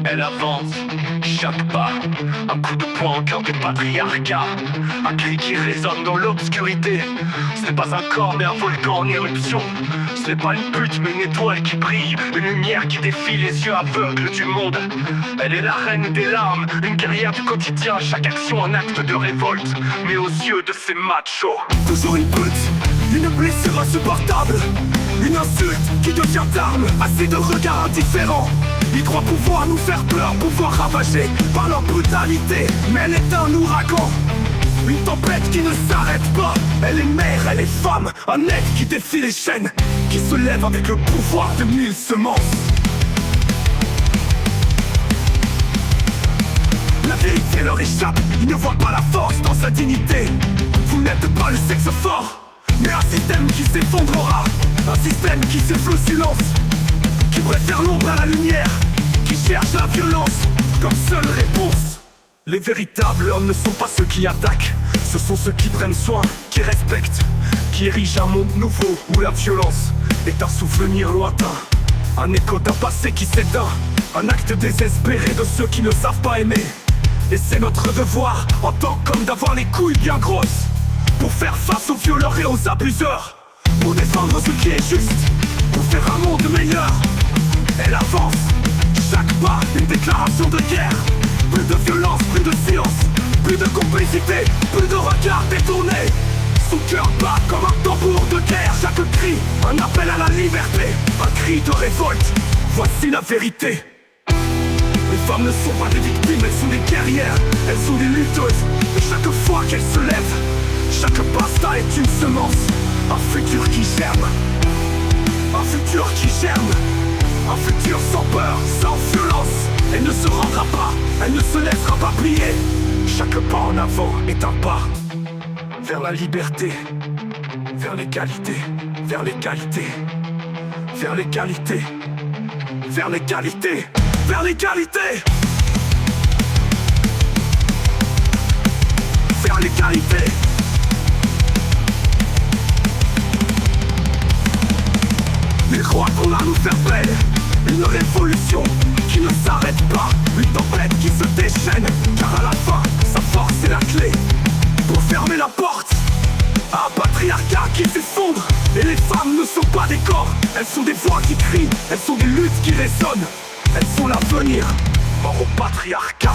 Elle avance, chaque pas, un coup de poing au cœur du patriarcat. Un cri qui résonne dans l'obscurité. Ce n'est pas un corps mais un volcan en éruption. Ce n'est pas une pute mais une étoile qui brille. Une lumière qui défie les yeux aveugles du monde. Elle est la reine des larmes, une guerrière du quotidien. Chaque action un acte de révolte, mais aux yeux de ces machos. Toujours une pute, une blessure insupportable, une insulte qui devient arme, assez de regards indifférents. Ils croient pouvoir nous faire peur, pouvoir ravager par leur brutalité. Mais elle est un ouragan, une tempête qui ne s'arrête pas. Elle est mère, elle est femme, un être qui défie les chaînes, qui se lève avec le pouvoir de 1000 semences. La vérité leur échappe, ils ne voient pas la force dans sa dignité. Vous n'êtes pas le sexe fort, mais un système qui s'effondrera. Un système qui s'effle au silence, qui préfère l'ombre à la lumière, qui cherche la violence comme seule réponse. Les véritables hommes ne sont pas ceux qui attaquent, ce sont ceux qui prennent soin, qui respectent, qui érigent un monde nouveau où la violence est un souvenir lointain, un écho d'un passé qui s'éteint, un acte désespéré de ceux qui ne savent pas aimer. Et c'est notre devoir en tant qu'homme d'avoir les couilles bien grosses pour faire face aux violeurs et aux abuseurs, pour défendre ce qui est juste, pour faire un monde meilleur. Elle avance, chaque pas une déclaration de guerre. Plus de violence, plus de silence, plus de complicité, plus de regards détournés. Son cœur bat comme un tambour de guerre. Chaque cri, un appel à la liberté, un cri de révolte. Voici la vérité. Les femmes ne sont pas des victimes, elles sont des guerrières. Elles sont des lutteuses, et chaque fois qu'elles se lèvent, chaque pasta est une semence. Un futur qui germe, un futur qui germe, un futur sans peur, sans violence. Elle ne se rendra pas, elle ne se laissera pas plier. Chaque pas en avant est un pas vers la liberté, vers l'égalité, vers l'égalité, vers l'égalité, vers l'égalité, vers l'égalité, vers l'égalité. Ils croient qu'on a nous faire belle, une révolution qui ne s'arrête pas, une tempête qui se déchaîne, car à la fin, sa force est la clé pour fermer la porte à un patriarcat qui s'effondre. Et les femmes ne sont pas des corps, elles sont des voix qui crient, elles sont des luttes qui résonnent, elles sont l'avenir. Mort au patriarcat.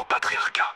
Patriarcat.